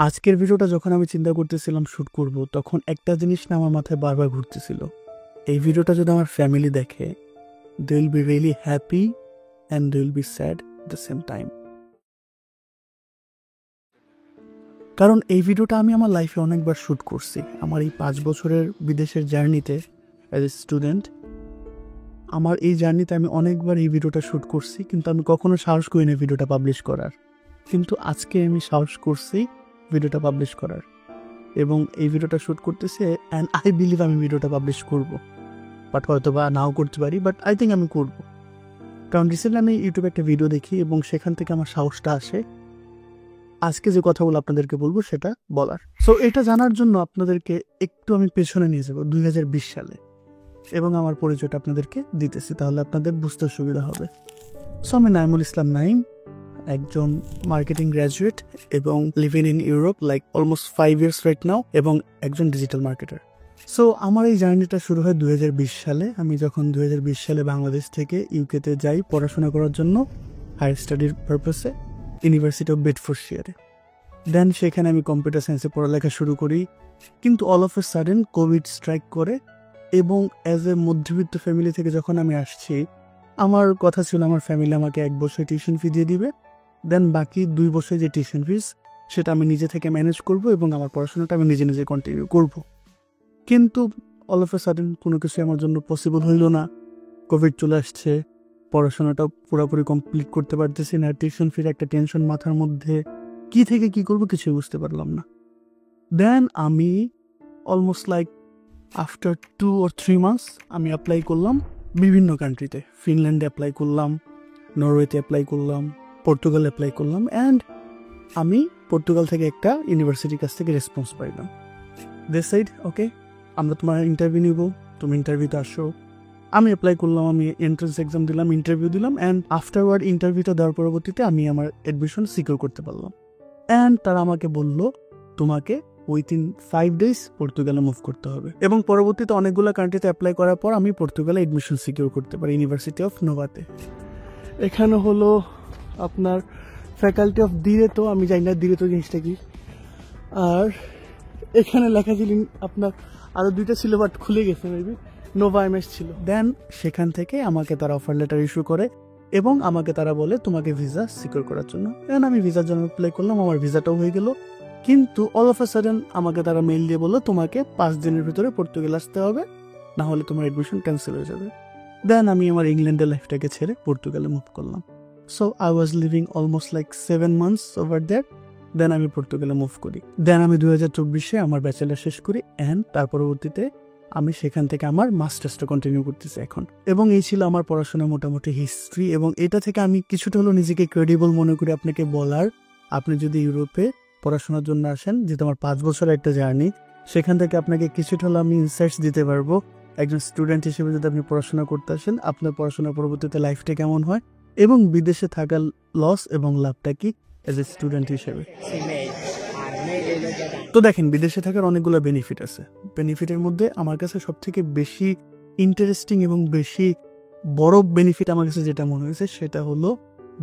আজকের ভিডিওটা যখন আমি চিন্তা করতেছিলাম শ্যুট করব, তখন একটা জিনিস না আমার মাথায় বারবার ঘুরতেছিল। এই ভিডিওটা যদি আমার ফ্যামিলি দেখে, they will be really happy and they will be sad at the same time. কারণ এই ভিডিওটা আমি আমার লাইফে অনেকবার শ্যুট করছি। আমার এই 5 বছরের বিদেশের জার্নিতে অ্যাজ এ স্টুডেন্ট, আমার এই জার্নিতে আমি অনেকবার এই ভিডিওটা শ্যুট করছি, কিন্তু আমি কখনো সাহস করি না ভিডিওটা পাবলিশ করার। কিন্তু আজকে আমি সাহস করছি ভিডিওটা পাবলিশ করার, এবং এই ভিডিওটা শ্যুট করতেছে অ্যান্ড আই বিলিভ আমি ভিডিওটা পাবলিশ করব। বাট হয়তো বা নাও করতে পারি, বাট আই থিঙ্ক আমি করব। কারণ রিসেন্টলি আমি ইউটিউবে একটা ভিডিও দেখি এবং সেখান থেকে আমার সাহসটা আসে আজকে যে কথাগুলো আপনাদেরকে বলবো সেটা বলার। সো এটা জানার জন্য আপনাদেরকে একটু আমি পেছনে নিয়ে যাবো 2020 সালে, এবং আমার পরিচয়টা আপনাদেরকে দিতেছি, তাহলে আপনাদের বুঝতে সুবিধা হবে। সো আমি নাইমুল ইসলাম নাইম, একজন মার্কেটিং গ্র্যাজুয়েট এবং living in Europe like almost 5 years right now, এবং একজন ডিজিটাল মার্কেটার। সো আমার এই জার্নিটা শুরু হয় 2020 সালে। আমি যখন 2020 সালে বাংলাদেশ থেকে ইউকেতে যাই পড়াশোনা করার জন্য হায়ার স্টাডির পারপাসে, ইউনিভার্সিটি অফ বেডফোর্ডশায়ারে। দেন সেখানে আমি কম্পিউটার সায়েন্সে পড়ালেখা শুরু করি, কিন্তু all of a sudden Covid strike করে, এবং অ্যাজ এ মধ্যবিত্ত ফ্যামিলি থেকে যখন আমি আসছি, আমার কথা ছিল আমার ফ্যামিলি আমাকে 1 বছর টিউশন ফি দিয়ে দিবে, দেন বাকি 2 বছর যে টিউশন ফিস সেটা আমি নিজে থেকে ম্যানেজ করব এবং আমার পড়াশোনাটা আমি নিজে নিজে কন্টিনিউ করব। কিন্তু অল অফ এ সাডেন কোনো কিছু আমার জন্য পসিবল হইল না। কোভিড চলে আসছে, পড়াশোনাটা পুরোপুরি কমপ্লিট করতে পারতেছি না, টিউশন ফির একটা টেনশন মাথার মধ্যে, কি থেকে কি করব কিছুই বুঝতে পারলাম না। দেন আমি almost like after 2 or 3 months আমি অ্যাপ্লাই করলাম বিভিন্ন কান্ট্রিতে। ফিনল্যান্ডে অ্যাপ্লাই করলাম, নরওয়েতে অ্যাপ্লাই করলাম, পর্তুগাল অ্যাপ্লাই করলাম, অ্যান্ড আমি পর্তুগাল থেকে একটা ইউনিভার্সিটির কাছ থেকে রেসপন্স পাইলাম। দে সাইড ওকে, আমরা তোমার ইন্টারভিউ নিব, তুমি ইন্টারভিউতে আসো। আমি অ্যাপ্লাই করলাম, আমি এন্ট্রান্স এক্সাম দিলাম, ইন্টারভিউ দিলাম, অ্যান্ড আফটারওয়ার্ড ইন্টারভিউটা দেওয়ার পরবর্তীতে আমি আমার অ্যাডমিশন সিকিউর করতে পারলাম। অ্যান্ড তারা আমাকে বলল তোমাকে উইথিন 5 days পর্তুগালে মুভ করতে হবে, এবং পরবর্তীতে অনেকগুলো কান্ট্রিতে অ্যাপ্লাই করার পর আমি পর্তুগালে এডমিশন সিকিউর করতে পারি ইউনিভার্সিটি অফ নোভাতে। এখানে হলো আপনার ফ্যাকাল্টি অফ দিরেতো, আমি জানি না দিরেতো জিনিসটা কি। আর এখানে লেখা ছিল আপনার আরও 2টা ছিল, বাট খুলে গেছে, মেবি নোভা এমএস ছিল। দেন সেখান থেকে আমাকে তারা অফার লেটার ইস্যু করে এবং আমাকে তারা বলে তোমাকে ভিসা সিকিউর করার জন্য। দেন আমি ভিসার জন্য অ্যাপ্লাই করলাম, আমার ভিসাটাও হয়ে গেল। কিন্তু অল অফ আ সাডেন আমাকে তারা মেইল দিয়ে বললো তোমাকে 5 দিনের ভিতরে পর্তুগাল আসতে হবে, না হলে তোমার এডমিশন ক্যান্সেল হয়ে যাবে। দেন আমি আমার ইংল্যান্ডের লাইফটাকে ছেড়ে পর্তুগালে মুভ করলাম। So I was living almost like 7 months over that. Then আমি পর্তুগালে মুভ করি। দেন আমি 2024-এ আমার ব্যাচেলার শেষ করি, অ্যান্ড তার পরবর্তীতে আমি সেখান থেকে আমার মাস্টার্সটা কন্টিনিউ করতেছি এখন। এবং এই ছিল আমার পড়াশোনার মোটামুটি হিস্ট্রি, এবং এটা থেকে আমি কিছুটা হলো নিজেকে ক্রেডিবল মনে করি আপনাকে বলার, আপনি যদি ইউরোপে পড়াশোনার জন্য আসেন, যেহেতু আমার 5 বছরের একটা জার্নি, সেখান থেকে আপনাকে কিছুটা হলো আমি ইনসাইটস দিতে পারবো। একজন স্টুডেন্ট হিসেবে যদি আপনি পড়াশোনা করতে আসেন, আপনার পড়াশোনার পরবর্তীতে লাইফটা কেমন হয়, এবং বিদেশে থাকার লস এবং লাভটা কি অ্যাজ এ স্টুডেন্ট হিসেবে। তো দেখেন, বিদেশে থাকার অনেকগুলো বেনিফিট আছে। বেনিফিটের মধ্যে আমার কাছে সব থেকে বেশি ইন্টারেস্টিং এবং বেশি বড় বেনিফিট আমার কাছে যেটা মনে হয়েছে সেটা হলো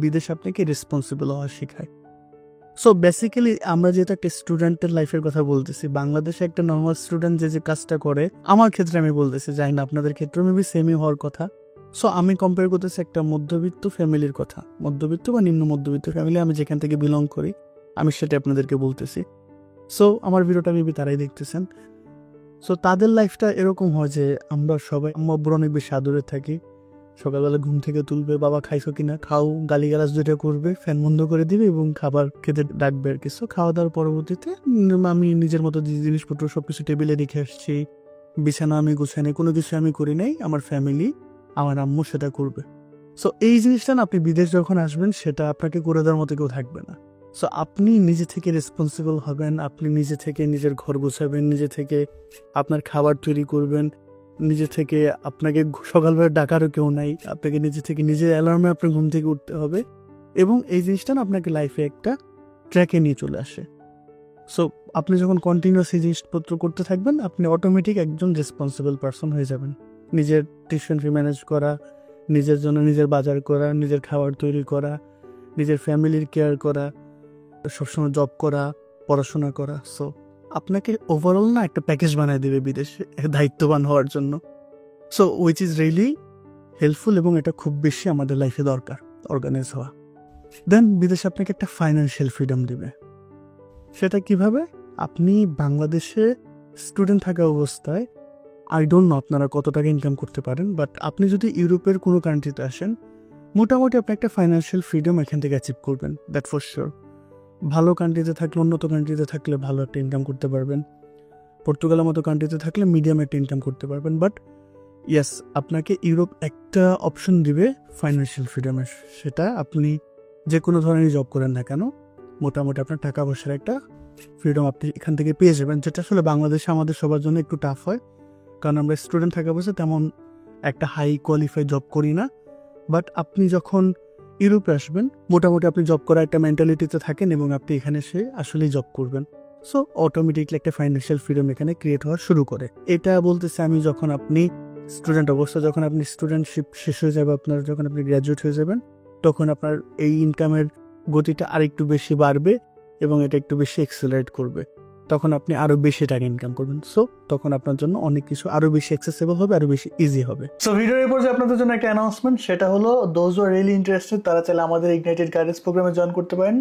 বিদেশ আপনাকে রেসপন্সিবল হওয়া শেখায়। সো বেসিক্যালি আমরা যেটা একটা স্টুডেন্টের লাইফের কথা বলতেছি, বাংলাদেশে একটা নর্মাল স্টুডেন্ট যে কাজটা করে, আমার ক্ষেত্রে আমি বলতেছি, জানি না আপনাদের ক্ষেত্রে মেবি সেমই হওয়ার কথা। সো আমি কম্পেয়ার করতেছি একটা মধ্যবিত্ত ফ্যামিলির কথা, মধ্যবিত্ত বা নিম্ন মধ্যবিত্ত ফ্যামিলি, আমি যেখান থেকে বিলং করি আমি সেটা আপনাদেরকে বলতেছি। সো আমার ভিডিওটা মেবি তারাই দেখতেছেন। সো তাদের লাইফটা এরকম হয় যে আমরা সবাই আম্মা আব্বুর অনেক বেশি আদরে থাকি। সকালবেলা ঘুম থেকে তুলবে, বাবা খাইছো কিনা, খাও, গালিগালাজ দুইটা করবে, ফ্যান বন্ধ করে দিবে এবং খাবার খেতে ডাকবে আর কিছু। খাওয়া দাওয়ার পরবর্তীতে আমি নিজের মতো যে জিনিসপত্র সবকিছু টেবিলে রেখে আসছি, বিছানা আমি গুছাই নাই, কোনো কিছু আমি করি নাই, আমার ফ্যামিলি, আমার আম্মু সেটা করবে। সো এই জিনিসটা না, আপনি বিদেশ যখন আসবেন সেটা আপনাকে করে দেওয়ার মতো কেউ থাকবে না। সো আপনি নিজে থেকে রেসপন্সিবল হবেন, আপনি নিজে থেকে নিজের ঘর গোছাবেন, নিজে থেকে আপনার খাবার তৈরি করবেন, নিজে থেকে আপনাকে সকালবেলা ডাকারও কেউ নাই, আপনাকে নিজে থেকে নিজের অ্যালার্মে আপনার ঘুম থেকে উঠতে হবে, এবং এই জিনিসটা না আপনাকে লাইফে একটা ট্র্যাকে নিয়ে চলে আসে। সো আপনি যখন কন্টিনিউয়াস এই জিনিসপত্র করতে থাকবেন, আপনি অটোমেটিক একজন রেসপন্সিবল পারসন হয়ে যাবেন। নিজের টিউশন ফি ম্যানেজ করা, নিজের জন্য নিজের বাজার করা, নিজের খাবার তৈরি করা, নিজের ফ্যামিলির কেয়ার করা, সবসময় জব করা, পড়াশোনা করা। সো আপনাকে ওভারঅল না একটা প্যাকেজ বানিয়ে দেবে বিদেশে দায়িত্ববান হওয়ার জন্য। So which is really helpful এবং এটা খুব বেশি আমাদের লাইফে দরকার অর্গানাইজ হওয়া। দেন বিদেশে আপনাকে একটা ফাইন্যান্সিয়াল ফ্রিডম দিবে। সেটা কিভাবে? আপনি বাংলাদেশে স্টুডেন্ট থাকা অবস্থায় আই ডোন্ট নো আপনারা কত টাকা ইনকাম করতে পারেন, বাট আপনি যদি ইউরোপের কোনো কান্ট্রিতে আসেন মোটামুটি আপনি একটা ফাইন্যান্সিয়াল ফ্রিডম এখান থেকে অ্যাচিভ করবেন, দ্যাট ফর শিওর। ভালো কান্ট্রিতে থাকলে, উন্নত কান্ট্রিতে থাকলে ভালো একটা ইনকাম করতে পারবেন। পর্তুগালের মতো কান্ট্রিতে থাকলে মিডিয়াম একটা ইনকাম করতে পারবেন। বাট ইয়েস, আপনাকে ইউরোপ একটা অপশন দিবে ফাইন্যান্সিয়াল ফ্রিডমের। সেটা আপনি যে কোনো ধরনের জব করেন না কেন, মোটামুটি আপনার টাকা পয়সার একটা ফ্রিডম আপনি এখান থেকে পেয়ে যাবেন, যেটা আসলে বাংলাদেশে আমাদের সবার জন্য একটু টাফ হয়, কারণ আমরা স্টুডেন্ট থাকা অবস্থায় তেমন একটা হাই কোয়ালিফাইড জব করি না। বাট আপনি যখন ইউরোপে আসবেন মোটামুটি আপনি জব করার একটা মেন্টালিটিতে থাকেন এবং আপনি এখানে এসে আসলেই জব করবেন। সো অটোমেটিকলি একটা ফাইন্যান্সিয়াল ফ্রিডম এখানে ক্রিয়েট হওয়া শুরু করে। এটা বলতেছে আমি যখন আপনি স্টুডেন্ট অবস্থা, যখন আপনি স্টুডেন্টশিপ শেষ হয়ে যাবে আপনার, যখন আপনি গ্র্যাজুয়েট হয়ে যাবেন, তখন আপনার এই ইনকামের গতিটা আরেকটু বেশি বাড়বে এবং এটা একটু বেশি এক্সেলারেট করবে। তখন আপনি আরো বেশি টাকা ইনকাম করবেন। সো তখন আপনার জন্য অনেক কিছু আরো বেশি অ্যাক্সেসিবল হবে, আরো বেশি ইজি হবে। সো ভিডিওর এরপর যে আপনাদের জন্য একটা অ্যানাউন্সমেন্ট, সেটা হলো those who are really interested তারা চাইলে আমাদের ইগনাইটেড গাইডেন্স প্রোগ্রামে জয়েন করতে পারেন।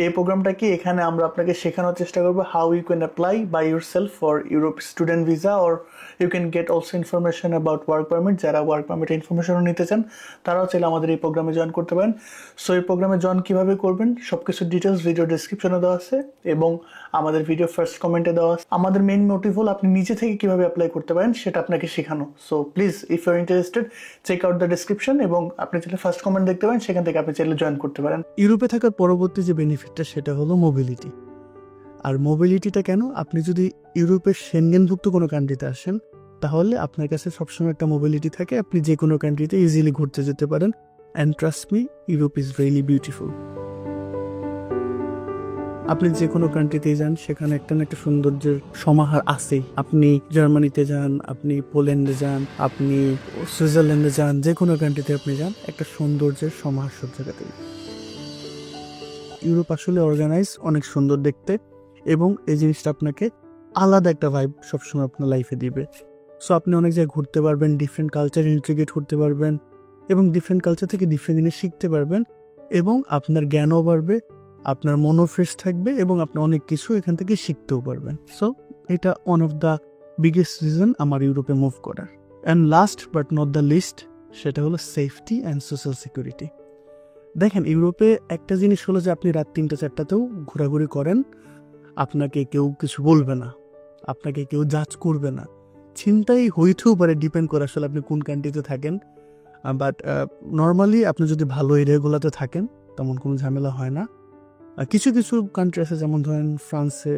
এই প্রোগ্রামটা কি, এখানে আমরা আপনাকে শেখানোর চেষ্টা করবো how you can apply by yourself for Europe student visa, or you can get also information about work permit. যারা ওয়ার্ক পারমিটের ইনফরমেশনও নিতে চান তারাও চাইলে আমাদের এই প্রোগ্রামে জয়েন করতে পারেন। সো এই প্রোগ্রামে জয়েন কীভাবে করবেন সব কিছু ডিটেলস ভিডিও ডিসক্রিপশনে দেওয়া আছে এবং আমাদের ভিডিও ফার্স্ট কমেন্টে দেওয়া আছে। আমাদের মেইন মোটিভ হল আপনি নিজে থেকে কীভাবে অ্যাপ্লাই করতে পারেন সেটা আপনাকে শেখানো। So please if you are interested check out the description এবং আপনি চাইলে ফার্স্ট কমেন্ট দেখতে পারেন, সেখান থেকে আপনি চাইলে জয়েন করতে পারেন। ইউরোপে থাকার পরবর্তী যে বেনিফিটটা সেটা হলো মোবিলিটি। আর মোবিলিটিটা কেন? আপনি যদি ইউরোপের সেনগেনভুক্ত কোনো কান্ট্রিতে আসেন তাহলে আপনার কাছে সবসময় একটা মোবিলিটি থাকে, আপনি যে কোনো কান্ট্রিতে ইজিলি ঘুরতে যেতে পারেন। And trust me, Europe is really beautiful. আপনি যে কোনো কান্ট্রিতেই যান সেখানে একটা না একটা সৌন্দর্যের সমাহার আছেই। আপনি জার্মানিতে যান, আপনি পোল্যান্ডে যান, আপনি সুইজারল্যান্ডে যান, যে কোনো কান্ট্রিতে আপনি যান, একটা সৌন্দর্যের সমাহার সব জায়গাতেই। ইউরোপ আসলে অর্গানাইজ, অনেক সুন্দর দেখতে এবং এই জিনিসটা আপনাকে আলাদা একটা ভাইব সবসময় আপনার লাইফে দিবে। সো আপনি অনেক জায়গায় ঘুরতে পারবেন, ডিফারেন্ট কালচার ইন্টিগ্রেট করতে পারবেন এবং ডিফারেন্ট কালচার থেকে ডিফারেন্ট জিনিস শিখতে পারবেন এবং আপনার জ্ঞানও বাড়বে, আপনার মনও ফ্রেশ থাকবে এবং আপনি অনেক কিছু এখান থেকে শিখতেও পারবেন। সো এটা one of the biggest reason আমার ইউরোপে মুভ করার। And last but not the least, সেটা হলো সেফটি অ্যান্ড সোশ্যাল সিকিউরিটি। দেখেন ইউরোপে একটা জিনিস হলো যে আপনি রাত 3টা-4টাতেও ঘোরাঘুরি করেন, আপনাকে কেউ কিছু বলবে না, আপনাকে কেউ জাজ করবে না। চিন্তাই হইতেও পারে, ডিপেন্ড করে আসলে আপনি কোন কান্ট্রিতে থাকেন। বাট নর্মালি আপনি যদি ভালো এরিয়াগুলোতে থাকেন তেমন কোনো ঝামেলা হয় না। কিছু কিছু কান্ট্রি আছে, যেমন ধরেন ফ্রান্সে,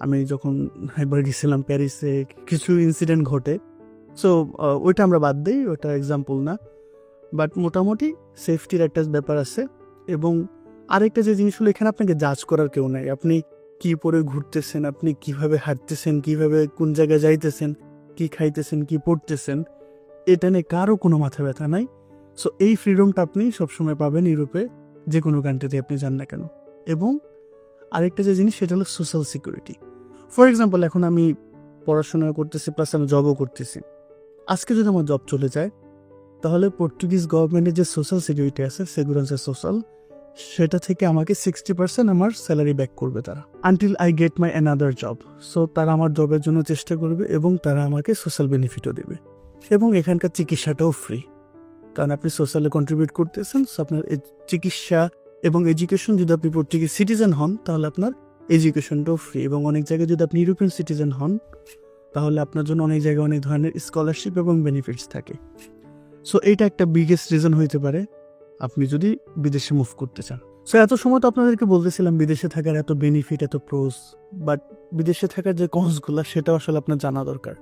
আমি যখন একবার গেছিলাম প্যারিসে, কিছু ইনসিডেন্ট ঘটে। সো ওইটা আমরা বাদ দিই, ওটা এক্সাম্পল না। বাট মোটামুটি সেফটির একটা ব্যাপার আছে। এবং আরেকটা যে জিনিস হলো, এখানে আপনাকে জাজ করার কেউ নাই। আপনি কি পরে ঘুরতেছেন, আপনি কিভাবে হাঁটতেছেন, কিভাবে কোন জায়গায় যাইতেছেন, কি খাইতেছেন, কি পড়তেছেন, এটা নিয়ে কারো কোনো মাথা ব্যথা নাই। সো এই ফ্রিডমটা আপনি সবসময় পাবেন ইউরোপে, যে কোনো কান্ট্রিতে আপনি যান না কেন। এবং আরেকটা যে জিনিস সেটা হলো সোশ্যাল সিকিউরিটি। ফর এক্সাম্পল, এখন আমি পড়াশোনা করতেছি প্লাস আমি জবও করতেছি। আজকে যদি আমার জব চলে যায় তাহলে পর্তুগিজ গভর্নমেন্টের যে সোশ্যাল সিকিউরিটি আছে, সেগুরান্সা সোশ্যাল, সেটা থেকে আমাকে 60% আমার স্যালারি ব্যাক করবে তারা, until I get my another job. So তারা আমার জবের জন্য চেষ্টা করবে এবং তারা আমাকে সোশ্যাল বেনিফিটও দেবে। এবং এখানকার চিকিৎসাটাও ফ্রি, কারণ আপনি সোশ্যালে কন্ট্রিবিউট করতেছেন। সো আপনার চিকিৎসা এবং এডুকেশন, যদি আপনি পর্তুগিজ সিটিজেন হন তাহলে আপনার এডুকেশনটাও ফ্রি। এবং অনেক জায়গায় যদি আপনি ইউরোপিয়ান সিটিজেন হন তাহলে আপনার জন্য অনেক জায়গায় অনেক ধরনের স্কলারশিপ এবং বেনিফিটস থাকে। সো এইটা একটা বিগেস্ট রিজন হইতে পারে আপনি যদি বিদেশে মুভ করতে চান। সো এত সময় তো আপনাদেরকে বলতেছিলাম বিদেশে থাকার এত বেনিফিট, এত প্রোস, বাট বিদেশে থাকার যে কনসগুলো সেটাও আসলে আপনার জানা দরকার।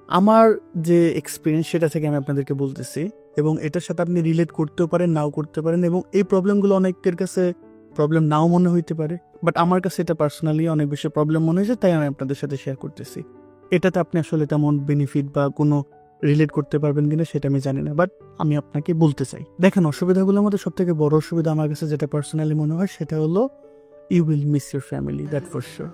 আমার যে এক্সপিরিয়েন্স সেটা থেকে আমি আপনাদেরকে বলতেছি, এবং এটার সাথে আপনি রিলেট করতেও পারেন, নাও করতে পারেন, এবং এই প্রবলেমগুলো অনেকের কাছে প্রবলেম নাও মনে হইতে পারে, বাট আমার কাছে এটা পার্সোনালি অনেক বেশি প্রবলেম মনে হয়েছে, তাই আমি আপনাদের সাথে শেয়ার করতেছি। এটাতে আপনি আসলে তেমন বেনিফিট বা কোনো রিলেট করতে পারবেন কিনা সেটা আমি জানি না, বাট আমি আপনাকে বলতে চাই। দেখেন, অসুবিধাগুলোর মধ্যে সব থেকে বড় অসুবিধা আমার কাছে যেটা পার্সোনালি মনে হয় সেটা হলো you will miss your family, that for sure.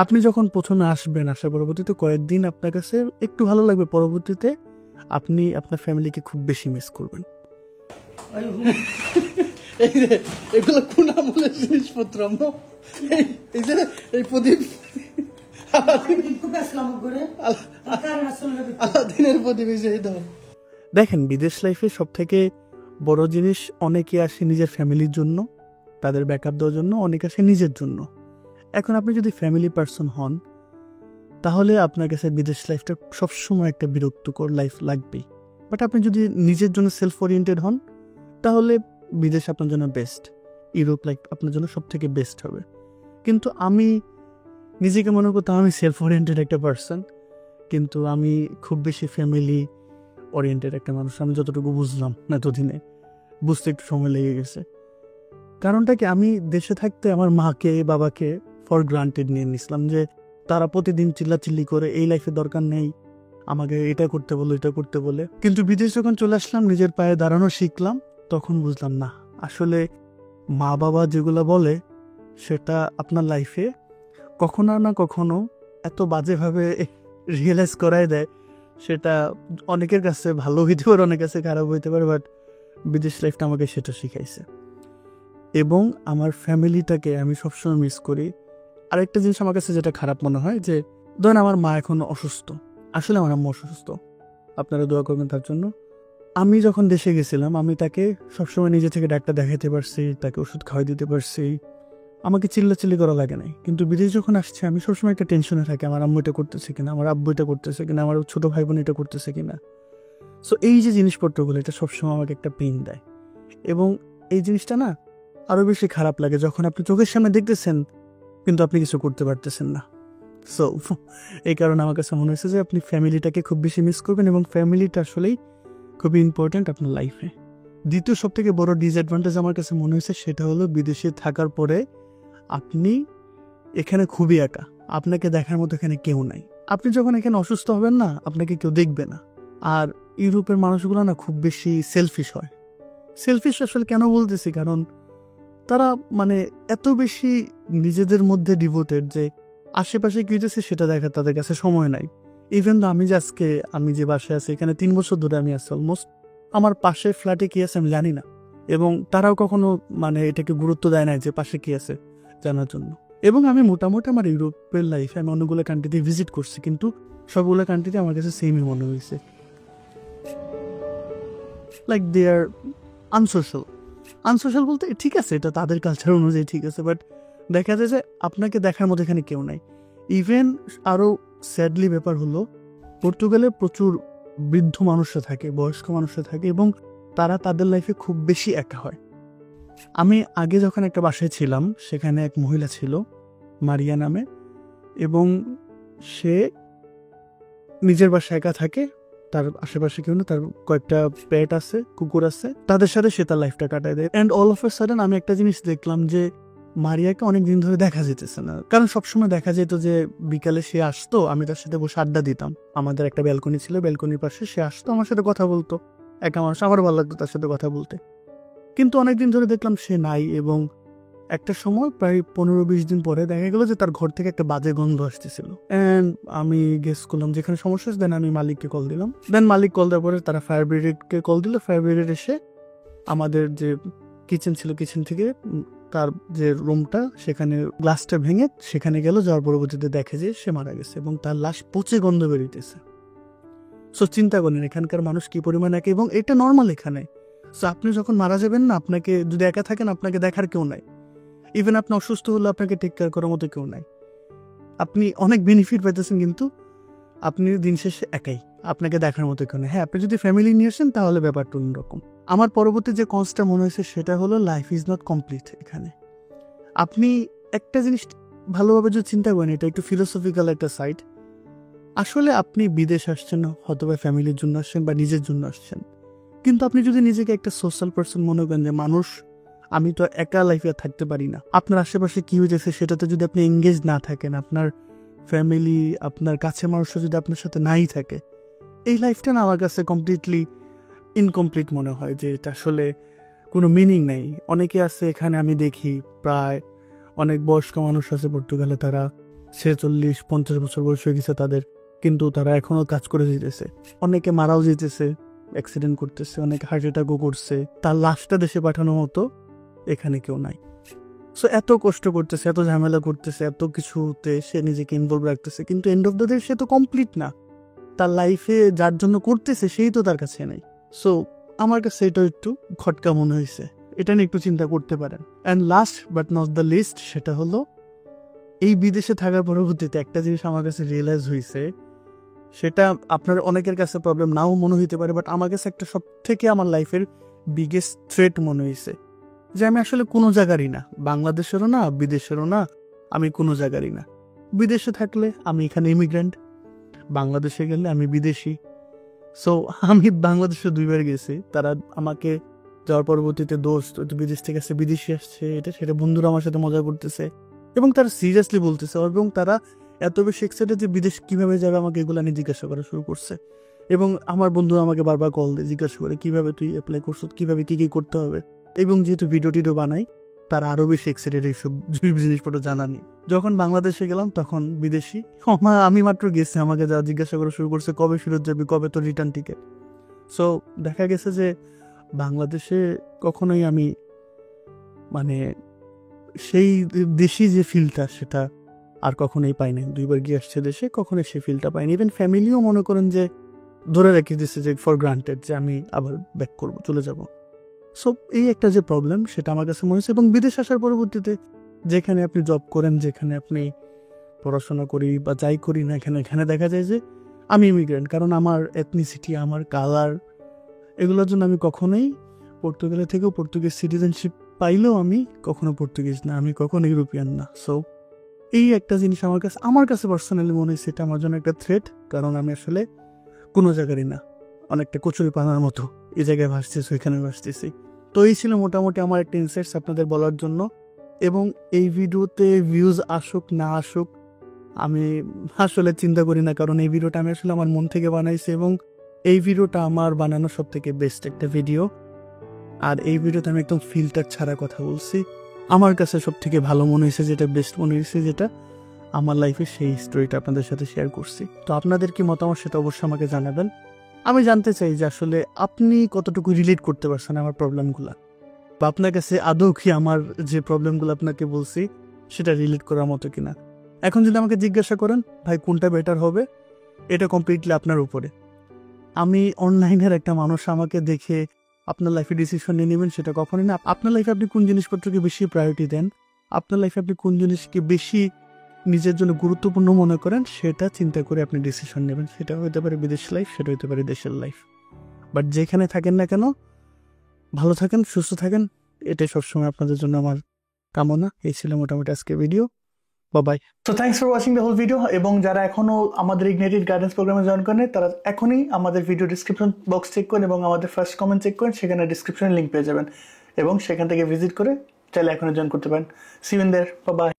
আপনি যখন প্রথমে আসবেন, আসার পরবর্তীতে কয়েকদিন আপনার কাছে একটু ভালো লাগবে, পরবর্তীতে আপনি আপনার ফ্যামিলিকে খুব বেশি মিস করবেন। এগুলো কোন আমলের জিনিসপত্র? এই যে এই প্রদীপ, আলাদিনের প্রদীপ। দেখেন, বিদেশ লাইফে সব থেকে বড় জিনিস, অনেকে আসে নিজের ফ্যামিলির জন্য, তাদের ব্যাকআপ দেওয়ার জন্য, অনেকে আসে নিজের জন্য। এখন আপনি যদি ফ্যামিলি পার্সন হন, তাহলে আপনার কাছে বিদেশ লাইফটা সবসময় একটা বিরক্তকর লাইফ লাগবেই। বাট আপনি যদি নিজের জন্য সেলফ ওরিয়েন্টেড হন, তাহলে বিদেশ আপনার জন্য বেস্ট, ইউরোপ লাইফ আপনার জন্য সব থেকে বেস্ট হবে। কিন্তু আমি নিজেকে মনে করতাম আমি সেলফ ওরিয়েন্টেড একটা পার্সন, কিন্তু আমি খুব বেশি ফ্যামিলি ওরিয়েন্টেড একটা মানুষ। আমি যতটুকু বুঝলাম এতদিনে, বুঝতে একটু সময় লেগে গেছে। কারণটা কি, আমি দেশে থাকতে আমার মাকে বাবাকে ফর গ্রান্টেড নিয়ে নিছিলাম, যে তারা প্রতিদিন চিল্লাচিল্লি করে এই লাইফে দরকার নেই, আমাকে এটা করতে বলে এটা করতে বলে। কিন্তু বিদেশ যখন চলে আসলাম, নিজের পায়ে দাঁড়ানো শিখলাম, তখন বুঝলাম না, আসলে মা বাবা যেগুলো বলে সেটা আপনার লাইফে কখনো না কখনো এত বাজেভাবে রিয়েলাইজ করায় দেয়, সেটা অনেকের কাছে ভালো হইতে পারে, অনেকের কাছে খারাপ হইতে পারে, বাট বিদেশ লাইফটা আমাকে সেটা শিখাইছে। এবং আমার ফ্যামিলিটাকে আমি সবসময় মিস করি। আরেকটা জিনিস আমার কাছে যেটা খারাপ মনে হয়, যে ধরেন আমার মা এখন অসুস্থ, আসলে আমার আম্মু অসুস্থ, আপনারা দোয়া করবেন তার জন্য। আমি যখন দেশে গেছিলাম, আমি তাকে সবসময় নিজে থেকে ডাক্তার দেখাতে পারছি, তাকে ওষুধ খাওয়াই দিতে পারছি, আমাকে চিল্লাচিল্লি করা লাগে নাই। কিন্তু বিদেশ যখন আসছে, আমি সবসময় একটা টেনশনে থাকি, আমার আম্মু এটা করতেছে কিনা, আমার আব্বু এটা করতেছে কিনা, আমার ছোট ভাই বোন এটা করতেছে কিনা। সো এই যে জিনিসপত্রগুলো, এটা সবসময় আমাকে একটা পেইন দেয়। এবং এই জিনিসটা না আরও বেশি খারাপ লাগে যখন আপনি চোখের সামনে দেখতেছেন কিন্তু আপনি কিছু করতে পারতেছেন না। সো এই কারণে আমার কাছে মনে হয়েছে যে আপনি ফ্যামিলিটাকে খুব বেশি মিস করবেন, এবং ফ্যামিলিটা আসলেই খুবই ইম্পর্ট্যান্ট আপনার লাইফে। দ্বিতীয় সব থেকে বড় ডিসঅ্যাডভান্টেজ আমার কাছে মনে হয়েছে, সেটা হলো বিদেশে থাকার পরে আপনি এখানে খুবই একা, আপনাকে দেখার মতো এখানে কেউ নাই। আপনি যখন এখানে অসুস্থ হবেন না, আপনাকে কেউ দেখবে না। আর ইউরোপের মানুষগুলো না খুব বেশি সেলফিশ হয়। সেলফিশ আসলে কেন বলতেছি, কারণ তারা মানে এত বেশি নিজেদের মধ্যে ডিভোটেড যে আশেপাশে কি হইতেছে সেটা দেখার তাদের কাছে সময় নাই। ইভেন আমি যে বাসায় আছি, এখানে 3 বছর ধরে আমি আছি অলমোস্ট, আমার পাশে ফ্ল্যাটে কি আছে আমি জানি না, এবং তারাও কখনো মানে এটাকে গুরুত্ব দেয় না যে পাশে কি আছে জানার জন্য। এবং আমি মোটামুটি আমার ইউরোপের লাইফে আমি অনেকগুলো কান্ট্রিতে ভিজিট করছি, কিন্তু সবগুলো কান্ট্রিতে আমার কাছে সেমই মনে হয়েছে, লাইক দে আর আনসোশ্যাল বলতে ঠিক আছে, এটা তাদের কালচার অনুযায়ী ঠিক আছে, বাট দেখা যায় যে আপনাকে দেখার মতো এখানে কেউ নাই। ইভেন আরও স্যাডলি ব্যাপার হলো, পর্তুগালে প্রচুর বৃদ্ধ মানুষরা থাকে, বয়স্ক মানুষরা থাকে, এবং তারা তাদের লাইফে খুব বেশি একা হয়। আমি আগে যখন একটা বাসায় ছিলাম, সেখানে এক মহিলা ছিল মারিয়া নামে, এবং সে নিজের বাসায় একা থাকে, তার আশেপাশে কেউ না, তার কয়েকটা পেট আছে, কুকুর আছে, তাদের সাথে সে তার লাইফটা কাটায় দেয়। And all of a sudden আমি একটা জিনিস দেখলাম, যে মারিয়াকে অনেক দিন ধরে দেখা যেতেছে না। কারণ সবসময় দেখা যেত যে বিকালে সে আসতো, আমি তার সাথে বসে আড্ডা দিতাম, আমাদের একটা ব্যালকনি ছিল, ব্যালকনির পাশে সে আসতো, আমার সাথে কথা বলতো, একা মানুষ, আমার ভালো লাগতো তার সাথে কথা বলতে। কিন্তু অনেকদিন ধরে দেখলাম সে নাই, এবং একটা সময় প্রায় 15-20 দিন পরে দেখা গেল যে তার ঘর থেকে একটা বাজে গন্ধ আসতেছিল। অ্যান্ড আমি গেস করলাম যেখানে সমস্যা হচ্ছে, দেন আমি মালিককে কল দিলাম। দেন মালিক কল দেওয়ার পরে তারা ফায়ার ব্রিগেডকে কল দিল। ফায়ার ব্রিগেড এসে আমাদের যে কিচেন ছিল, কিচেন থেকে তার যে রুমটা, সেখানে গ্লাসটা ভেঙে সেখানে গেল, যাওয়ার পরবর্তীতে দেখে যে সে মারা গেছে, এবং তার লাশ পচে গন্ধ বেরিয়েছে। সো চিন্তা করেন এখানকার মানুষ কি পরিমাণ একে, এবং এটা নর্মাল এখানে। সো আপনি যখন মারা যাবেন না, আপনাকে যদি একা থাকেন, আপনাকে দেখার কেউ নাই, ইভেন আপনি অসুস্থ হলে আপনাকে টেক কেয়ার করার মতো কেউ নাই। আপনি অনেক বেনিফিট পাইতেছেন, কিন্তু আপনি দিন শেষে একাই, আপনাকে দেখার মতো কেউ নেই। হ্যাঁ, আপনি যদি ফ্যামিলি নিয়ে আসেন তাহলে ব্যাপারটা অন্যরকম। আমার পরবর্তী যে কনসটা মনে হয়েছে সেটা হলো লাইফ ইজ নট কমপ্লিট এখানে। আপনি একটা জিনিস ভালোভাবে যদি চিন্তা করেন, এটা একটু ফিলোসফিক্যাল একটা সাইড। আসলে আপনি বিদেশ আসছেন হয়তো বা ফ্যামিলির জন্য আসছেন বা নিজের জন্য আসছেন, কিন্তু আপনি যদি নিজেকে একটা সোশ্যাল পার্সন মনে করেন, যে মানুষ, আমি তো একা লাইফে থাকতে পারি না, আপনার আশেপাশে কি হয়েছে সেটাতে যদি আপনি এঙ্গেজ না থাকেন, আপনার ফ্যামিলি, আপনার কাছে মানুষরা যদি আপনার সাথে নাই থাকে, এই লাইফটা না আমার কাছে কমপ্লিটলি ইনকমপ্লিট মনে হয়, যে এটা আসলে কোনো মিনিং নেই। অনেকে আছে এখানে আমি দেখি, প্রায় অনেক বয়স্ক মানুষ আছে পর্তুগালে, তারা 46-50 বছর বয়স হয়ে গেছে তাদের, কিন্তু তারা এখনও কাজ করে যেতেছে। অনেকে মারাও যেতেছে, অ্যাক্সিডেন্ট করতেছে, অনেকে হার্ট অ্যাটাকও করছে, তার লাশটা দেশে পাঠানোর মতো এখানে কেউ নাই। সো এত কষ্ট করতেছে, এত ঝামেলা করতেছে, এত কিছুতে সে নিজেকে ইনভলভ রাখতেছে, কিন্তু এন্ড অফ দ্য ডে সে তো কমপ্লিট না। তার লাইফে যার জন্য করতেছে সেই তো তার কাছে নেই। সো আমার কাছে এটা একটু খটকা মনে হয়েছে, এটা নিয়ে একটু চিন্তা করতে পারেন। And last but not the least, সেটা হলো এই বিদেশে থাকার পরবর্তীতে একটা জিনিস আমার কাছে রিয়েলাইজ হয়েছে, সেটা আপনার অনেকের কাছে প্রবলেম নাও মনে হইতে পারে, বাট আমার কাছে একটা সব থেকে আমার লাইফের বিগেস্ট থ্রেট মনে হয়েছে, যে আমি আসলে কোনো জায়গারই না, বাংলাদেশেরও না, বিদেশেরও না, আমি কোনো জায়গারই না। বিদেশে থাকলে আমি এখানে ইমিগ্রেন্ট, বাংলাদেশে গেলে আমি বিদেশি। সো আমি বাংলাদেশে 2বার গেছি, তারা আমাকে যাওয়ার পরবর্তীতে দোস্ত তো বিদেশ থেকে আসছে, বিদেশি আসছে, এটা সেটা বন্ধুরা আমার সাথে মজা করতেছে এবং তারা সিরিয়াসলি বলতেছে, এবং তারা এত বেশি এক্সাইটেড যে বিদেশ কীভাবে যাবে আমাকে এগুলো নিয়ে জিজ্ঞাসা করা শুরু করছে। এবং আমার বন্ধু আমাকে বারবার কল দিয়ে জিজ্ঞাসা করে কীভাবে তুই অ্যাপ্লাই করছো, কীভাবে কী কী করতে হবে। এবং যেহেতু ভিডিও টিডিও বানাই, তারা আরও বেশি এক্সাইটেড এইসব জিনিসপত্র জানা নেই। যখন বাংলাদেশে গেলাম তখন বিদেশি আমি মাত্র গেছি, আমাকে যা জিজ্ঞাসা করা শুরু করছে, কবে ফেরত যাবি, কবে তোর রিটার্ন টিকিট। সো দেখা গেছে যে বাংলাদেশে কখনোই আমি মানে সেই দেশি যে ফিলটা সেটা আর কখনোই পাইনি। 2বার গিয়ে আসছে দেশে, কখনোই সেই ফিলটা পাইনি। ইভেন ফ্যামিলিও মনে করেন যে ধরে রেখে দিচ্ছে যে ফর গ্রান্টেড, যে আমি আবার ব্যাক করবো, চলে যাব। সো এই একটা যে প্রবলেম সেটা আমার কাছে মনে হচ্ছে। এবং বিদেশ আসার পরবর্তীতে যেখানে আপনি জব করেন, যেখানে আপনি পড়াশোনা করি বা যাই করি না, এখানে দেখা যায় যে আমি ইমিগ্রেন্ট, কারণ আমার এথনিসিটি, আমার কালার, এগুলোর জন্য আমি কখনোই পর্তুগালে থেকেও পর্তুগিজ সিটিজেনশিপ পাইলেও আমি কখনো পর্তুগিজ না, আমি কখনো ইউরোপিয়ান না। সো এই একটা জিনিস আমার কাছে পার্সোনালি মনে হয়েছে এটা আমার জন্য একটা থ্রেট, কারণ আমি আসলে কোনো জায়গারই না, অনেকটা কচুরি পানার মতো, এই জায়গায় ভাসতেছি, ওইখানে ভাসতেছি। তো এই ছিল মোটামুটি আমার একটা ইনসাইটস আপনাদের বলার জন্য। এবং এই ভিডিওতে ভিউজ আসুক না আসুক আমি আসলে চিন্তা করি না, কারণ এই ভিডিওটা আমি আসলে আমার মন থেকে বানাইছি, এবং এই ভিডিওটা আমার বানানো সব থেকে বেস্ট একটা ভিডিও। আর এই ভিডিওতে আমি একদম ফিল্টার ছাড়া কথা বলছি। আমার কাছে সব থেকে ভালো মনে হয়েছে, যেটা বেস্ট মনে হয়েছে, যেটা আমার লাইফে, সেই স্টোরিটা আপনাদের সাথে শেয়ার করছি। তো আপনাদের কি মতামত সেটা অবশ্যই আমাকে জানাবেন। আমি জানতে চাই যে আসলে আপনি কতটুকু রিলেট করতে পারছেন আমার প্রবলেমগুলো, বা আপনার কাছে আদৌ কি আমার যে প্রবলেমগুলো আপনাকে বলছি সেটা রিলেট করার মতো কিনা। এখন যদি আমাকে জিজ্ঞাসা করেন ভাই কোনটা বেটার হবে, এটা কমপ্লিটলি আপনার উপরে। আমি অনলাইনের একটা মানুষ, আমাকে দেখে আপনার লাইফে ডিসিশন নিয়ে নেবেন সেটা কখনোই না। আপনার লাইফে আপনি কোন জিনিসপত্রকে বেশি প্রায়োরিটি দেন, আপনার লাইফে আপনি কোন জিনিসকে বেশি নিজের জন্য গুরুত্বপূর্ণ মনে করেন, সেটা চিন্তা করে আপনি ডিসিশন নেবেন। সেটা হতে পারে বিদেশ লাইফ, সেটা হতে পারে দেশের লাইফ। বাট যেখানে থাকেন না কেন, ভালো থাকেন, সুস্থ থাকেন, এটাই সবসময় আপনাদের জন্য আমার কামনা। এই ছিল মোটামুটি আজকের ভিডিও। বাই। তো thanks for watching the whole video. এবং যারা এখনো আমাদের ইগনাইটেড গাইডেন্স প্রোগ্রামে জয়েন করেন, তারা এখনই আমাদের ভিডিও ডিসক্রিপশন বক্স চেক করেন এবং আমাদের ফার্স্ট কমেন্ট চেক করেন, সেখানে ডিসক্রিপশনে লিঙ্ক পেয়ে যাবেন, এবং সেখান থেকে ভিজিট করে চাইলে এখনই জয়েন করতে পারেন। See you in there. By.